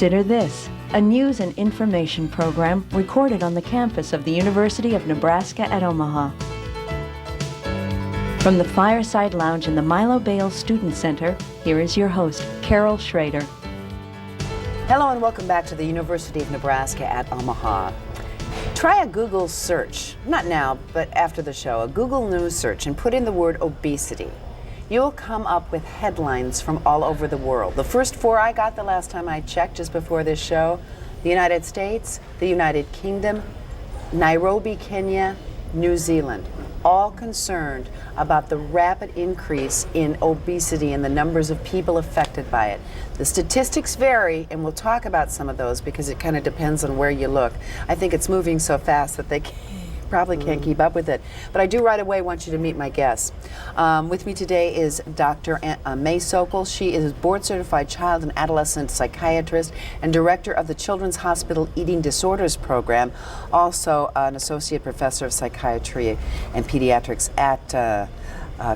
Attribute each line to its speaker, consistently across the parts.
Speaker 1: Consider this, a news and information program recorded on the campus of the University of Nebraska at Omaha. From the Fireside Lounge in the Milo Bale Student Center, here is your host, Carol Schrader.
Speaker 2: Hello and welcome back to the University of Nebraska at Omaha. Try a Google search, not now, but after the show, a Google News search, and put in the word obesity. You'll come up with headlines from all over the world. The first four I got the last time I checked just before this show: the United States, the United Kingdom, Nairobi, Kenya, New Zealand, all concerned about the rapid increase in obesity and the numbers of people affected by it. The statistics vary, and we'll talk about some of those because it kind of depends on where you look. I think it's moving so fast that they probably can't keep up with it. But I do right away want you to meet my guests. With me today is Dr. May Sokol. She is board certified child and adolescent psychiatrist and director of the Children's Hospital Eating Disorders Program, also an associate professor of psychiatry and pediatrics at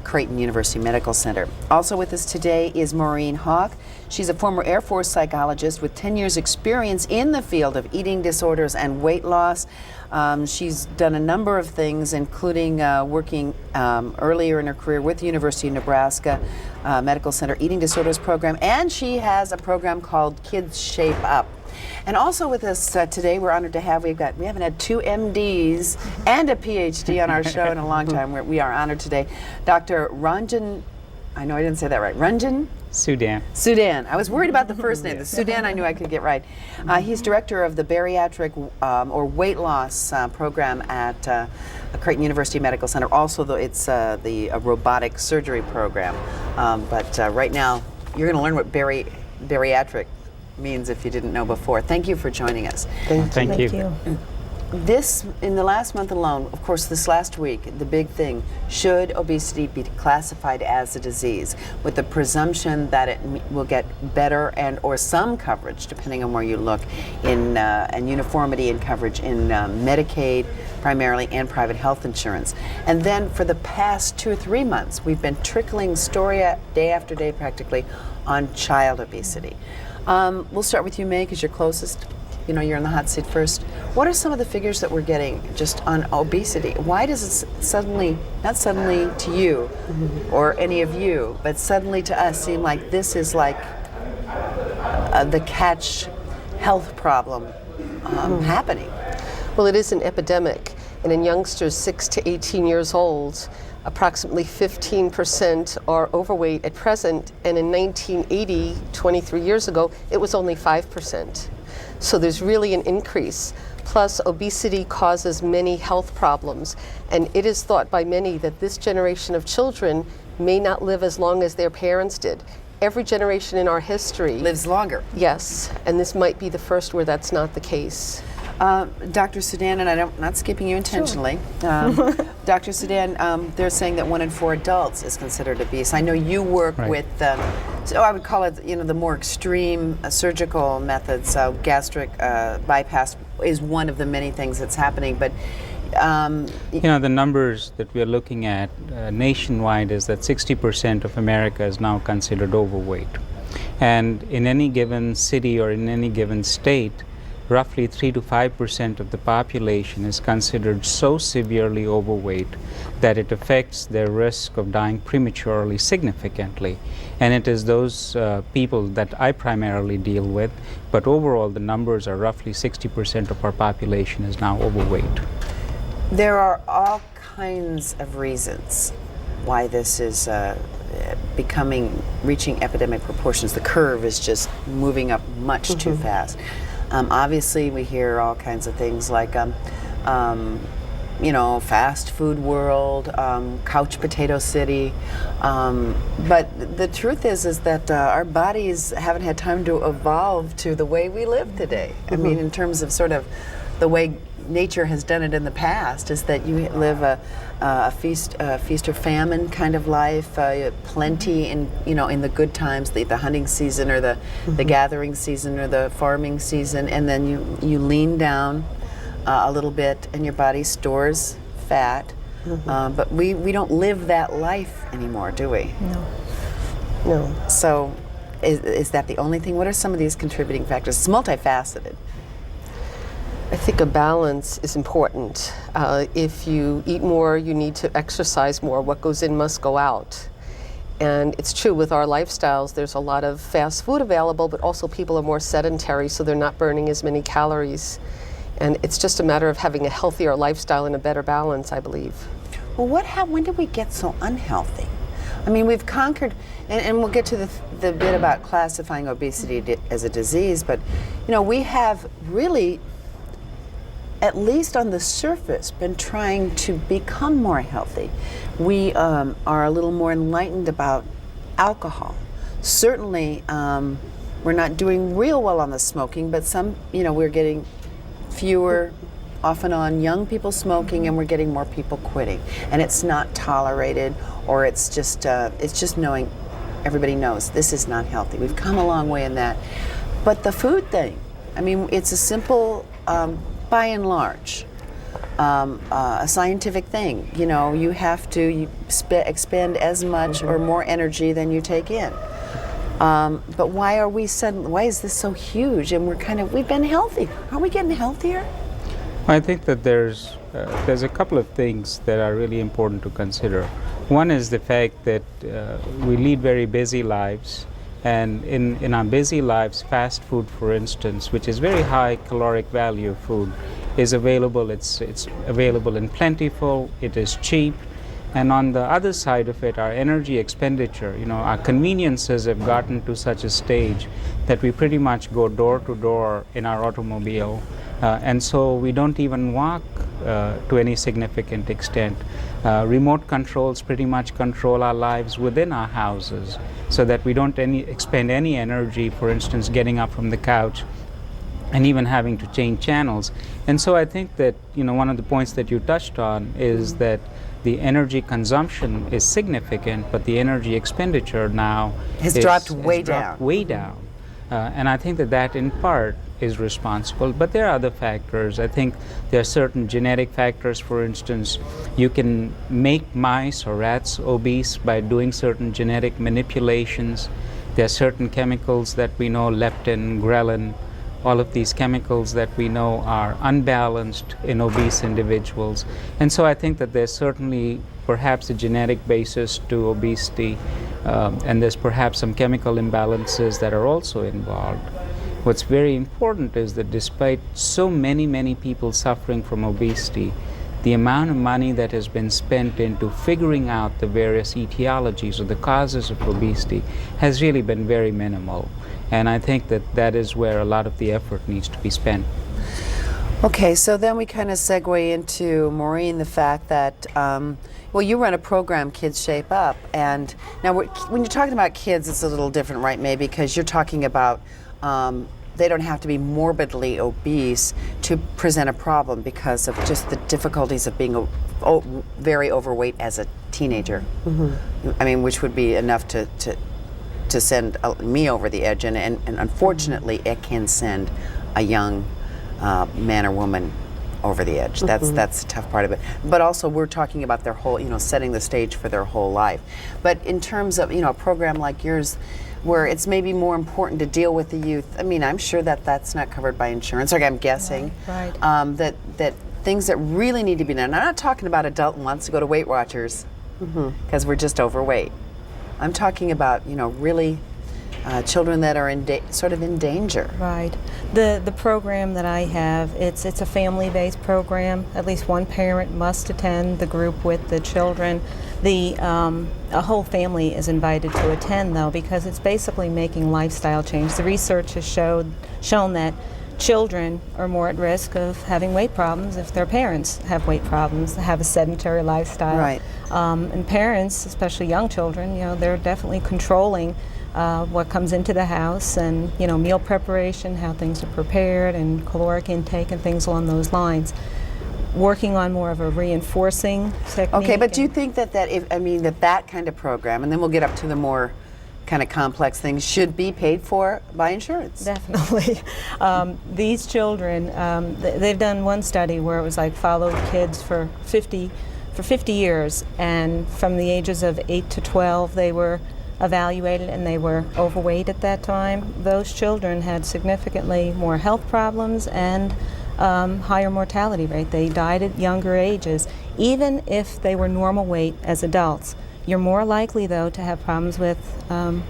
Speaker 2: Creighton University Medical Center. Also with us today is Maureen Hawk. She's a former Air Force psychologist with 10 years experience in the field of eating disorders and weight loss. She's done a number of things, including working earlier in her career with the University of Nebraska Medical Center Eating Disorders Program, and she has a program called Kids Shape Up. And also with us today, we're honored to have, we haven't had two MDs and a PhD on our show in a long time. We are honored today. Dr. Ranjan, I know I didn't say that right, Ranjan? Sudan. I was worried about the first name. The Sudan I knew I could get right. He's director of the bariatric or weight loss program at Creighton University Medical Center. Also, though, it's the robotic surgery program. But right now, you're going to learn what bariatric means if you didn't know before. Thank you for joining us.
Speaker 3: Thank you.
Speaker 2: This, in the last month alone, of course, this last week, the big thing: should obesity be classified as a disease, with the presumption that it will get better and or some coverage, depending on where you look, and uniformity in coverage in Medicaid primarily and private health insurance. And then for the past 2 or 3 months, we've been trickling story day after day practically on child obesity. We'll start with you, May, because you're closest. You know, you're in the hot seat first. What are some of the figures that we're getting just on obesity? Why does it suddenly, not suddenly to you or any of you, but suddenly to us seem like this is like the catch health problem happening?
Speaker 4: Well, it is an epidemic, and in youngsters 6 to 18 years old, approximately 15% are overweight at present, and in 1980, 23 years ago, it was only 5%. So there's really an increase. Plus, obesity causes many health problems, and it is thought by many that this generation of children may not live as long as their parents did. Every generation in our history
Speaker 2: lives longer.
Speaker 4: Yes, and this might be the first where that's not the case.
Speaker 2: Dr. Sudan, and I'm not skipping you intentionally. Sure. Dr. Sudan, they're saying that 1 in 4 adults is considered obese. I know you work with, so I would call it, the more extreme surgical methods. Gastric bypass is one of the many things that's happening. But
Speaker 3: the numbers that we are looking at nationwide is that 60% of America is now considered overweight, and in any given city or in any given state, roughly 3 to 5% of the population is considered so severely overweight that it affects their risk of dying prematurely significantly. And it is those people that I primarily deal with, but overall the numbers are roughly 60% of our population is now overweight.
Speaker 2: There are all kinds of reasons why this is reaching epidemic proportions. The curve is just moving up much too fast. Obviously, we hear all kinds of things like, fast food world, couch potato city. But the truth is that our bodies haven't had time to evolve to the way we live today. I mean, in terms of sort of the way nature has done it in the past, is that you live a feast or famine kind of life, plenty in the good times, the hunting season or the gathering season or the farming season, and then you lean down a little bit and your body stores fat. But we don't live that life anymore, do we?
Speaker 4: No.
Speaker 2: So Is that the only thing? What are some of these contributing factors? It's multifaceted.
Speaker 4: I think a balance is important. If you eat more, you need to exercise more. What goes in must go out. And it's true with our lifestyles, there's a lot of fast food available, but also people are more sedentary, so they're not burning as many calories. And it's just a matter of having a healthier lifestyle and a better balance, I believe.
Speaker 2: Well, when did we get so unhealthy? I mean, we've conquered, and we'll get to the bit about classifying obesity as a disease, but, you know, we have really, at least on the surface, been trying to become more healthy. We are a little more enlightened about alcohol. Certainly, we're not doing real well on the smoking, but we're getting fewer off and on young people smoking, and we're getting more people quitting. And it's not tolerated, or it's just knowing, everybody knows this is not healthy. We've come a long way in that. But the food thing, I mean, it's a simple, by and large, a scientific thing. You know, you have to expend as much or more energy than you take in. But why is this so huge? And we've been healthy. Are we getting healthier?
Speaker 3: I think that there's a couple of things that are really important to consider. One is the fact that we lead very busy lives, and in our busy lives, fast food, for instance, which is very high caloric value food, is available. It's available in plentiful. It is cheap. And on the other side of it, our energy expenditure, our conveniences have gotten to such a stage that we pretty much go door to door in our automobile. And so we don't even walk to any significant extent. Remote controls pretty much control our lives within our houses, so that we don't expend any energy, for instance, getting up from the couch and even having to change channels. And so I think that one of the points that you touched on is that the energy consumption is significant, but the energy expenditure now
Speaker 2: has dropped way down.
Speaker 3: And I think that in part is responsible, but there are other factors. I think there are certain genetic factors. For instance, you can make mice or rats obese by doing certain genetic manipulations. There are certain chemicals that we know, leptin, ghrelin, all of these chemicals that we know are unbalanced in obese individuals. And so I think that there's certainly perhaps a genetic basis to obesity, and there's perhaps some chemical imbalances that are also involved. What's very important is that despite so many people suffering from obesity, the amount of money that has been spent into figuring out the various etiologies or the causes of obesity has really been very minimal. And I think that is where a lot of the effort needs to be spent.
Speaker 2: Okay, so then we kind of segue into, Maureen, the fact that, you run a program, Kids Shape Up, and now when you're talking about kids, it's a little different, right, May, because you're talking about they don't have to be morbidly obese to present a problem because of just the difficulties of being very overweight as a teenager. Mm-hmm. I mean, which would be enough to send me over the edge, and unfortunately it can send a young man or woman over the edge. That's the tough part of it. But also we're talking about their whole, setting the stage for their whole life. But in terms of, a program like yours, where it's maybe more important to deal with the youth, I mean, I'm sure that's not covered by insurance, like I'm guessing.
Speaker 5: Right.
Speaker 2: That things that really need to be done. I'm not talking about adult who wants to go to Weight Watchers because we're just overweight. I'm talking about, really children that are sort of in danger.
Speaker 5: Right. The program that I have, it's a family-based program. At least one parent must attend the group with the children. A whole family is invited to attend, though, because it's basically making lifestyle change. The research has shown that children are more at risk of having weight problems if their parents have weight problems, have a sedentary lifestyle.
Speaker 2: Right.
Speaker 5: And parents, especially young children, they're definitely controlling what comes into the house, and meal preparation, how things are prepared, and caloric intake and things along those lines. Working on more of a reinforcing technique.
Speaker 2: Okay, but do you think that kind of program, and then we'll get up to the more kind of complex things, should be paid for by insurance?
Speaker 5: Definitely. These children, they've done one study where it was like followed kids for 50 years, and from the ages of 8 to 12, they were evaluated and they were overweight at that time, those children had significantly more health problems and higher mortality rate. They died at younger ages. Even if they were normal weight as adults, you're more likely, though, to have problems with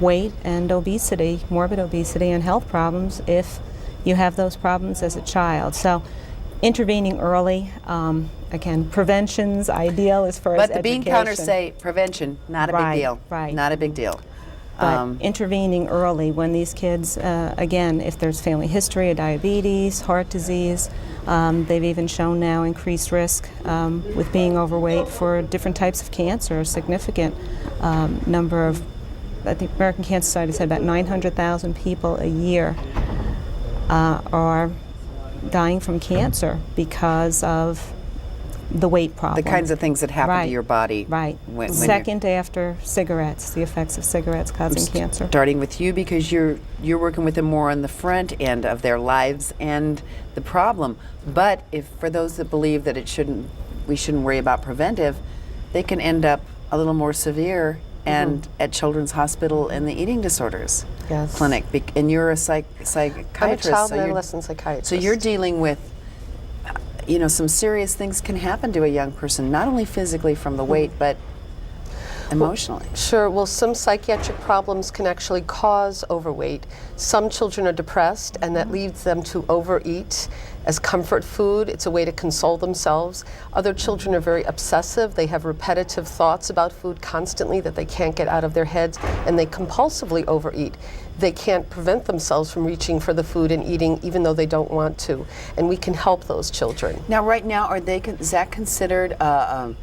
Speaker 5: weight and obesity, morbid obesity and health problems if you have those problems as a child. So intervening early, again, prevention's ideal as far as
Speaker 2: But the
Speaker 5: education.
Speaker 2: bean counters say prevention, not a big
Speaker 5: Right,
Speaker 2: deal.
Speaker 5: right.
Speaker 2: Not a big deal.
Speaker 5: But intervening early when these kids, again, if there's family history of diabetes, heart disease, they've even shown now increased risk with being overweight for different types of cancer, a significant number of, I think American Cancer Society said about 900,000 people a year are dying from cancer because of the weight problem.
Speaker 2: The kinds of things that happen to your body.
Speaker 5: Right.
Speaker 2: When
Speaker 5: Second after cigarettes, the effects of cigarettes causing cancer.
Speaker 2: Starting with you, because you're working with them more on the front end of their lives and the problem. But if for those that believe that we shouldn't worry about preventive, they can end up a little more severe and at Children's Hospital in the eating disorders clinic. And you're a psychiatrist.
Speaker 4: I'm a child
Speaker 2: so
Speaker 4: and
Speaker 2: you're-
Speaker 4: adolescent psychiatrist.
Speaker 2: So you're dealing with, some serious things can happen to a young person, not only physically from the weight, but emotionally.
Speaker 4: Sure. Well, some psychiatric problems can actually cause overweight. Some children are depressed, and that leads them to overeat as comfort food. It's a way to console themselves. Other children are very obsessive. They have repetitive thoughts about food constantly that they can't get out of their heads, and they compulsively overeat. They can't prevent themselves from reaching for the food and eating even though they don't want to. And we can help those children.
Speaker 2: Now, right now, is that considered, I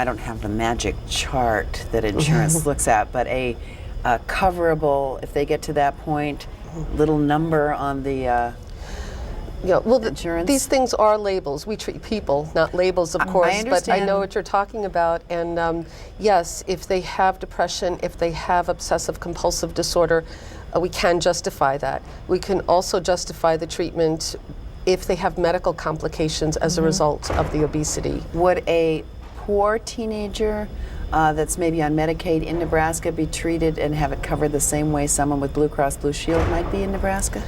Speaker 2: don't have the magic chart that insurance looks at, but a coverable, if they get to that point, little number on the insurance?
Speaker 4: These things are labels. We treat people, not labels, of course. But I
Speaker 2: understand.
Speaker 4: know what you're talking about. And yes, if they have depression, if they have obsessive compulsive disorder, we can justify that. We can also justify the treatment if they have medical complications as a result of the obesity.
Speaker 2: Would a poor teenager that's maybe on Medicaid in Nebraska be treated and have it covered the same way someone with Blue Cross Blue Shield might be in Nebraska?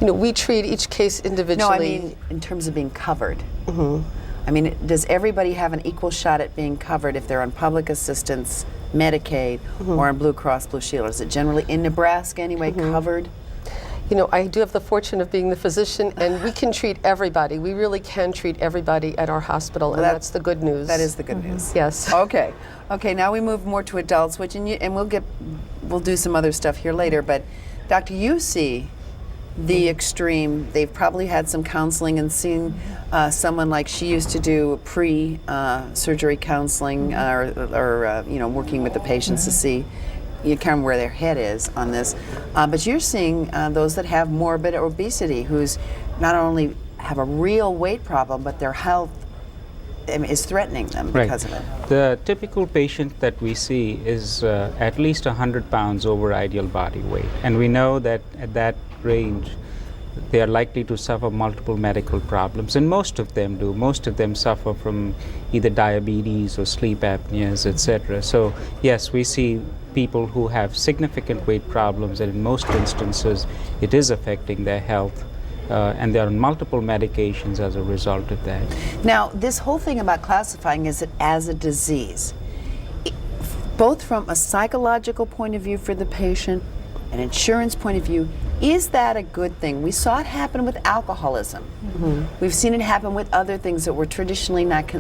Speaker 4: We treat each case individually.
Speaker 2: No, I mean in terms of being covered. I mean, does everybody have an equal shot at being covered if they're on public assistance, Medicaid, or on Blue Cross Blue Shield? Is it generally in Nebraska anyway covered?
Speaker 4: I do have the fortune of being the physician, and we can treat everybody. We really can treat everybody at our hospital, and that's the good news.
Speaker 2: That is the good news.
Speaker 4: Yes.
Speaker 2: Okay. Now we move more to adults, and we'll do some other stuff here later. But Dr. You see the extreme. They've probably had some counseling and seen someone like she used to do pre-surgery counseling, or working with the patients to see kind of where their head is on this. But you're seeing those that have morbid obesity, who's not only have a real weight problem, but their health is threatening them because of it.
Speaker 3: The typical patient that we see is at least 100 pounds over ideal body weight. And we know that at that range, they are likely to suffer multiple medical problems, and most of them do. Most of them suffer from either diabetes or sleep apneas, etc. So yes, we see people who have significant weight problems, and in most instances it is affecting their health, and they're on multiple medications as a result of that.
Speaker 2: Now, this whole thing about classifying it as a disease, both from a psychological point of view for the patient, an insurance point of view, is that a good thing? We saw it happen with alcoholism. We've seen it happen with other things that were traditionally not,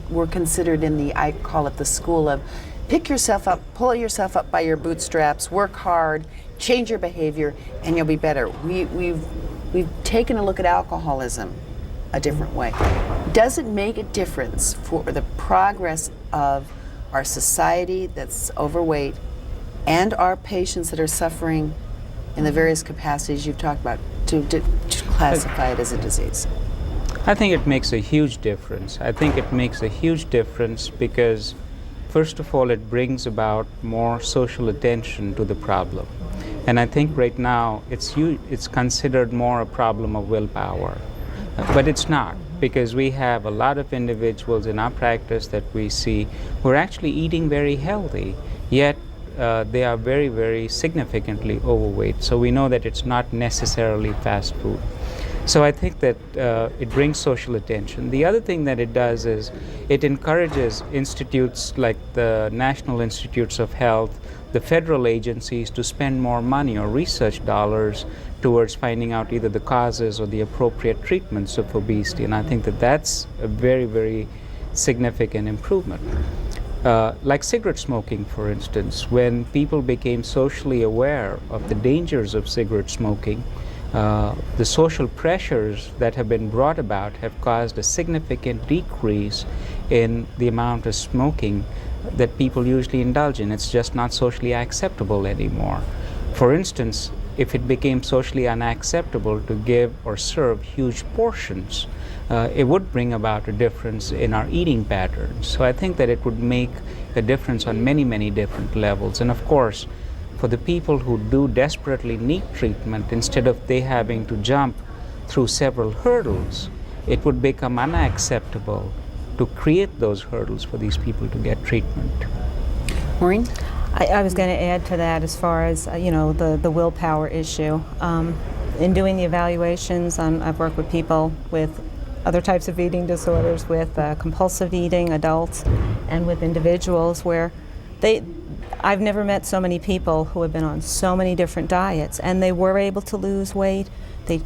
Speaker 2: were considered in the, I call it the school of pick yourself up, pull yourself up by your bootstraps, work hard, change your behavior, and you'll be better. We've taken a look at alcoholism a different way. Does it make a difference for the progress of our society that's overweight and our patients that are suffering in the various capacities you've talked about to classify it as a disease?
Speaker 3: I think it makes a huge difference. I think it makes a huge difference because, first of all, it brings about more social attention to the problem. And I think right now it's considered more a problem of willpower. But it's not, because we have a lot of individuals in our practice that we see who are actually eating very healthy, yet they are very, very significantly overweight. So we know that it's not necessarily fast food. So I think that it brings social attention. The other thing that it does is it encourages institutes like the National Institutes of Health, the federal agencies, to spend more money or research dollars towards finding out either the causes or the appropriate treatments of obesity. And I think that that's a very, very significant improvement. Like cigarette smoking, for instance, when people became socially aware of the dangers of cigarette smoking, the social pressures that have been brought about have caused a significant decrease in the amount of smoking that people usually indulge in. It's just not socially acceptable anymore. For instance, if it became socially unacceptable to give or serve huge portions, it would bring about a difference in our eating patterns. So I think that it would make a difference on many, many different levels. And of course, for the people who do desperately need treatment, instead of they having to jump through several hurdles, it would become unacceptable to create those hurdles for these people to get treatment.
Speaker 2: Maureen?
Speaker 5: I was going to add to that as far as, the willpower issue. In doing the evaluations, I've worked with people with other types of eating disorders, with compulsive eating, adults, and with individuals where I've never met so many people who have been on so many different diets, and they were able to lose weight.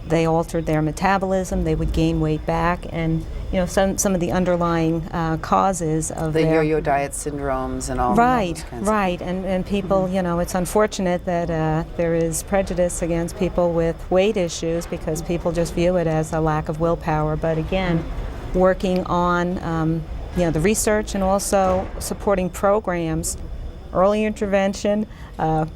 Speaker 5: They altered their metabolism. They would gain weight back, and some of the underlying causes of
Speaker 2: The
Speaker 5: their
Speaker 2: yo-yo diet syndromes and all
Speaker 5: right,
Speaker 2: those kinds
Speaker 5: right, and people, it's unfortunate that there is prejudice against people with weight issues because people just view it as a lack of willpower. But again, working on the research and also supporting programs, early intervention,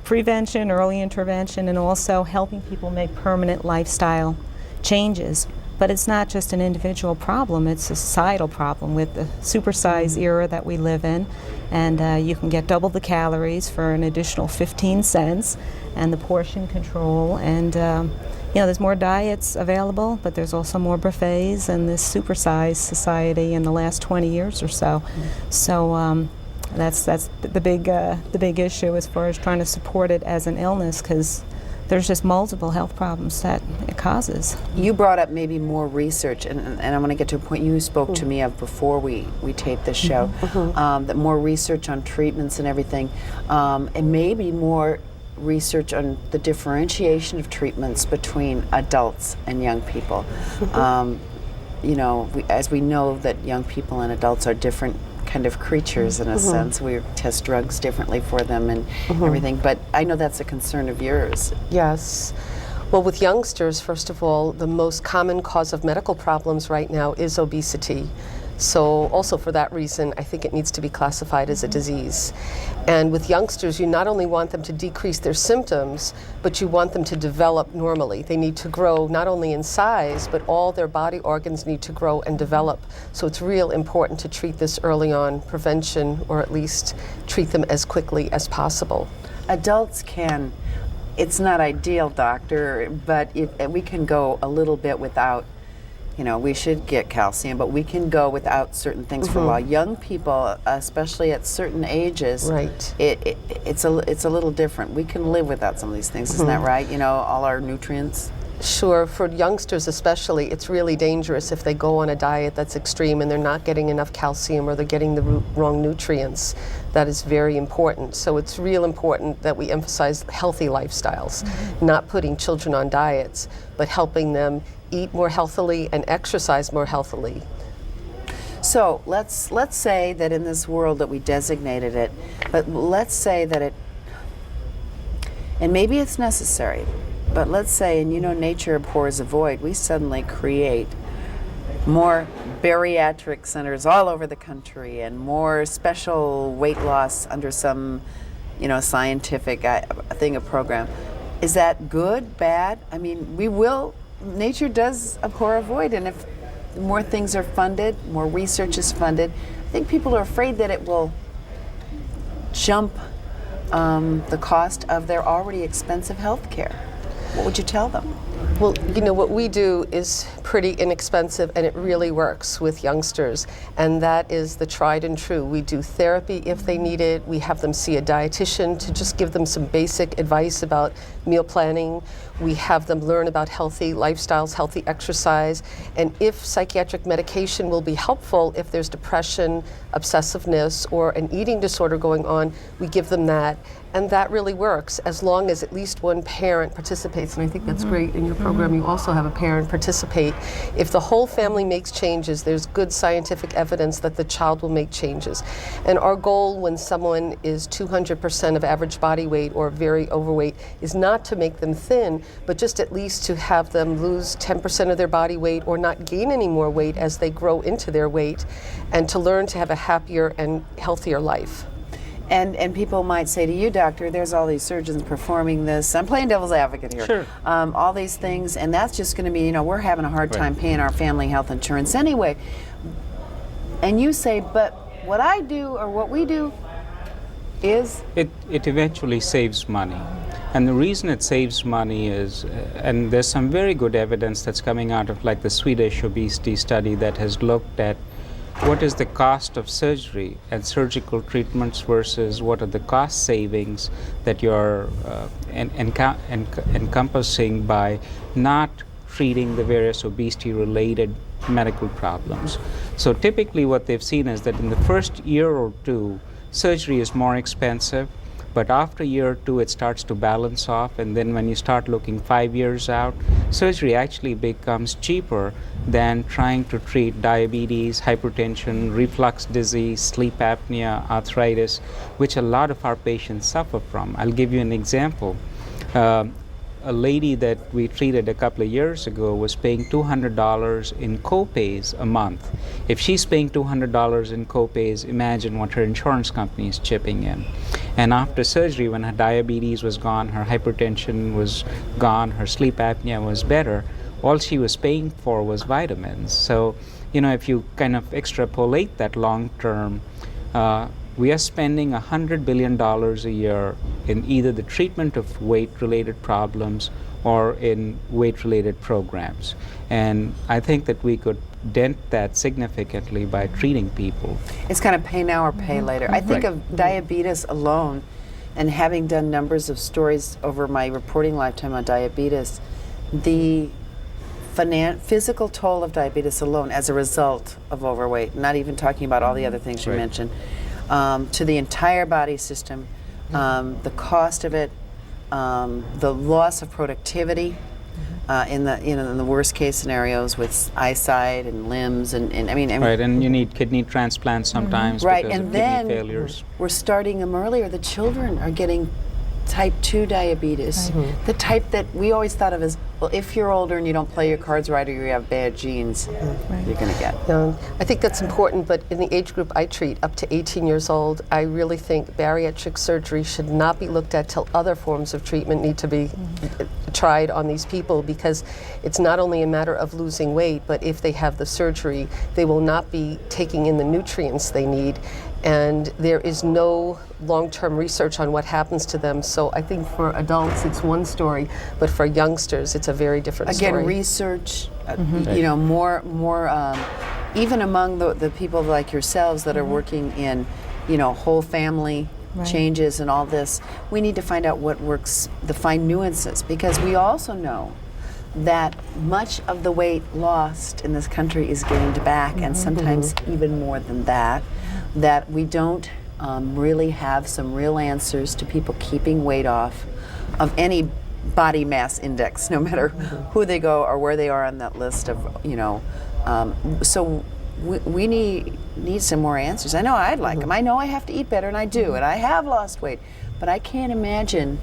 Speaker 5: prevention, early intervention, and also helping people make permanent lifestyle changes. But it's not just an individual problem, it's a societal problem with the supersize era that we live in. And you can get double the calories for an additional 15 cents, and the portion control. And there's more diets available, but there's also more buffets and this supersize society in the last 20 years or so. So that's the big issue as far as trying to support it as an illness, because there's just multiple health problems that it causes.
Speaker 2: You brought up maybe more research, and I want to get to a point you spoke to me of before we taped this show, that more research on treatments and everything, and maybe more research on the differentiation of treatments between adults and young people. As we know that young people and adults are different kind of creatures in a sense. We test drugs differently for them and everything, but I know that's a concern of yours.
Speaker 4: Yes. Well, with youngsters, first of all, the most common cause of medical problems right now is obesity. So also for that reason, I think it needs to be classified as a disease. And with youngsters, you not only want them to decrease their symptoms, but you want them to develop normally. They need to grow not only in size, but all their body organs need to grow and develop. So it's real important to treat this early on, prevention, or at least treat them as quickly as possible.
Speaker 2: Adults can, it's not ideal, doctor, but we can go a little bit without, we should get calcium, but we can go without certain things for a while. Young people, especially at certain ages,
Speaker 4: right.
Speaker 2: It's a little different. We can live without some of these things, isn't that right? All our nutrients.
Speaker 4: Sure, for youngsters especially, it's really dangerous if they go on a diet that's extreme and they're not getting enough calcium or they're getting the wrong nutrients. That is very important. So it's real important that we emphasize healthy lifestyles, not putting children on diets, but helping them eat more healthily and exercise more healthily.
Speaker 2: So let's say that in this world that we designated it, but let's say that it, and maybe it's necessary, but let's say, and nature abhors a void, we suddenly create more bariatric centers all over the country and more special weight loss under some, scientific thing, a program. Is that good, bad? I mean, nature does abhor a void, and if more things are funded, more research is funded, I think people are afraid that it will jump the cost of their already expensive health care. what would you tell them?
Speaker 4: Well, you know, what we do is pretty inexpensive and it really works with youngsters, and that is the tried and true. We do therapy if they need it. We have them see a dietitian to just give them some basic advice about meal planning. We have them learn about healthy lifestyles, healthy exercise, and if psychiatric medication will be helpful if there's depression, obsessiveness, or an eating disorder going on, we give them that. And that really works as long as at least one parent participates. And I think that's great in your program. You also have a parent participate. If the whole family makes changes, there's good scientific evidence that the child will make changes. And our goal when someone is 200% of average body weight or very overweight is not to make them thin, but just at least to have them lose 10% of their body weight or not gain any more weight as they grow into their weight, and to learn to have a happier and healthier life.
Speaker 2: And people might say to you, doctor, there's all these surgeons performing this. I'm playing devil's advocate here.
Speaker 3: Sure.
Speaker 2: All these things, and that's just going to be, you know, we're having a hard time paying our family health insurance anyway. And you say, but what I do or what we do is?
Speaker 3: It eventually saves money. And the reason it saves money is, and there's some very good evidence that's coming out of like the Swedish obesity study that has looked at what is the cost of surgery and surgical treatments versus what are the cost savings that you're encompassing by not treating the various obesity-related medical problems. So typically what they've seen is that in the first year or two, surgery is more expensive, but after year or two it starts to balance off, and then when you start looking 5 years out, surgery actually becomes cheaper than trying to treat diabetes, hypertension, reflux disease, sleep apnea, arthritis, which a lot of our patients suffer from. I'll give you an example. A lady that we treated a couple of years ago was paying $200 in co-pays a month. If she's paying $200 in co-pays, imagine what her insurance company is chipping in. And after surgery, when her diabetes was gone, her hypertension was gone, her sleep apnea was better, all she was paying for was vitamins. So, you know, if you kind of extrapolate that long term, we are spending $100 billion a year in either the treatment of weight-related problems or in weight-related programs. And I think that we could dent that significantly by treating people.
Speaker 2: It's kind of pay now or pay later. I think of diabetes alone, and having done numbers of stories over my reporting lifetime on diabetes, the physical toll of diabetes alone as a result of overweight, not even talking about all the other things you mentioned, to the entire body system, the cost of it, the loss of productivity in the worst case scenarios with eyesight and limbs and I mean
Speaker 3: right, and you need kidney transplants sometimes because of kidney failures.
Speaker 2: We're starting them earlier. The children are getting type 2 diabetes, the type that we always thought of as, well, if you're older and you don't play your cards right or you have bad genes, you're going to get.
Speaker 4: I think that's important, but in the age group I treat, up to 18 years old, I really think bariatric surgery should not be looked at till other forms of treatment need to be tried on these people, because it's not only a matter of losing weight, but if they have the surgery, they will not be taking in the nutrients they need. And there is no long-term research on what happens to them. So I think for adults it's one story, but for youngsters it's a very different story.
Speaker 2: Again, research, you know, more even among the people like yourselves that are working in, you know, whole family changes and all this, we need to find out what works, the fine nuances, because we also know that much of the weight lost in this country is gained back, and sometimes even more than that, that we don't really have some real answers to people keeping weight off of any body mass index, no matter who they go or where they are on that list of, you know, so we need some more answers. I know I'd like them. I know I have to eat better, and I do, and I have lost weight, but I can't imagine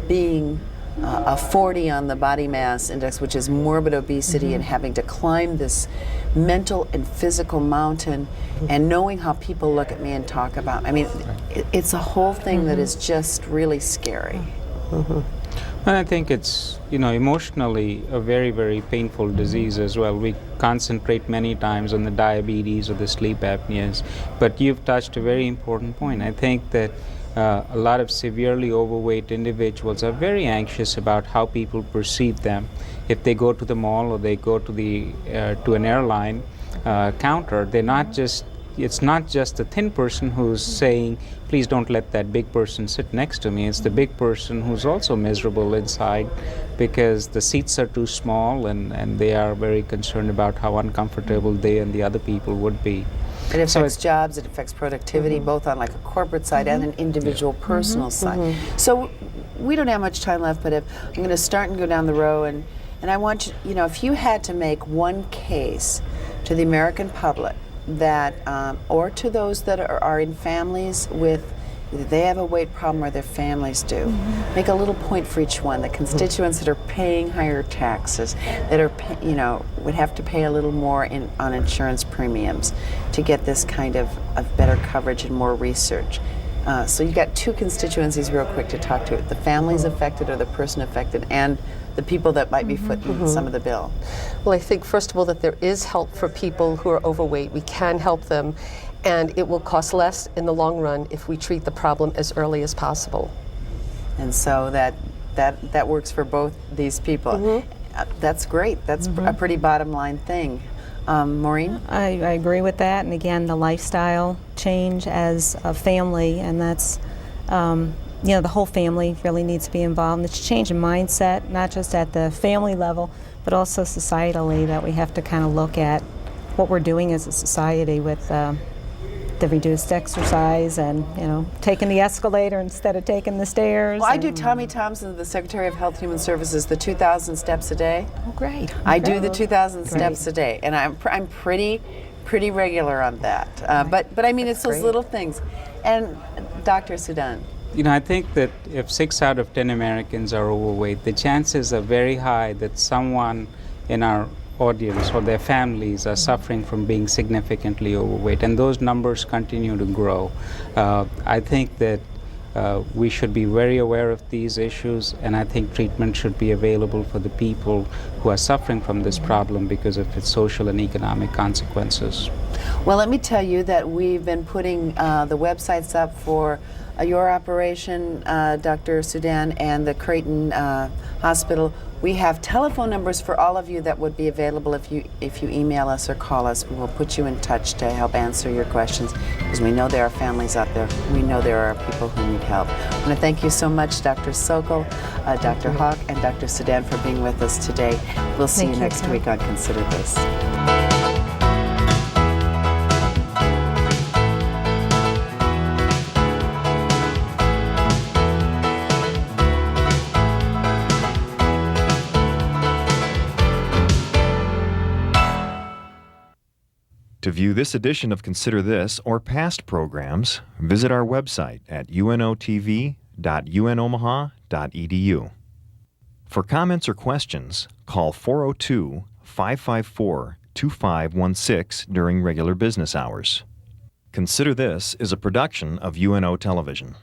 Speaker 2: being a 40 on the body mass index, which is morbid obesity, and having to climb this mental and physical mountain, and knowing how people look at me and talk about. I mean, it's a whole thing that is just really scary.
Speaker 3: And I think it's, you know, emotionally a very, very painful disease as well. We concentrate many times on the diabetes or the sleep apneas, but you've touched a very important point. I think that a lot of severely overweight individuals are very anxious about how people perceive them. If they go to the mall or they go to to an airline counter, it's not just the thin person who's saying, please don't let that big person sit next to me. It's the big person who's also miserable inside because the seats are too small, and they are very concerned about how uncomfortable they and the other people would be.
Speaker 2: It affects jobs, it affects productivity, both on like a corporate side and an individual personal side. So we don't have much time left, but I'm going to start and go down the row, and I want you know, if you had to make one case to the American public that, or to those that are in families with, either they have a weight problem or their families do, make a little point for each one. The constituents that are paying higher taxes, that are, you know, would have to pay a little more on insurance premiums to get this kind of better coverage and more research. So you got two constituencies real quick to talk to: the families affected or the person affected, and the people that might be footing some of the bill.
Speaker 4: Well, I think, first of all, that there is help for people who are overweight. We can help them, and it will cost less in the long run if we treat the problem as early as possible.
Speaker 2: And so that works for both these people. That's great. That's a pretty bottom line thing. Maureen?
Speaker 5: I agree with that, and again, the lifestyle change as a family, and that's, you know, the whole family really needs to be involved. It's a change in mindset, not just at the family level, but also societally, that we have to kind of look at what we're doing as a society with the reduced exercise and, you know, taking the escalator instead of taking the stairs.
Speaker 2: Well, I do Tommy Thompson, the Secretary of Health and Human Services, the 2,000 steps a day.
Speaker 5: Oh, great.
Speaker 2: I do the 2,000 steps a day, and I'm pretty regular on that. But I mean, it's those little things. And Dr. Sudan.
Speaker 3: You know, I think that if 6 out of 10 Americans are overweight, the chances are very high that someone in our audience or their families are suffering from being significantly overweight, and those numbers continue to grow. I think that we should be very aware of these issues, and I think treatment should be available for the people who are suffering from this problem because of its social and economic consequences.
Speaker 2: Well, let me tell you that we've been putting the websites up for your operation, Dr. Sudan, and the Creighton Hospital. We have telephone numbers for all of you that would be available if you email us or call us. We will put you in touch to help answer your questions, because we know there are families out there. We know there are people who need help. I want to thank you so much, Dr. Sokol, Dr. Hawk, and Dr. Sudan, for being with us today. We'll see you next week on Consider This.
Speaker 6: To view this edition of Consider This or past programs, visit our website at unotv.unomaha.edu. For comments or questions, call 402-554-2516 during regular business hours. Consider This is a production of UNO Television.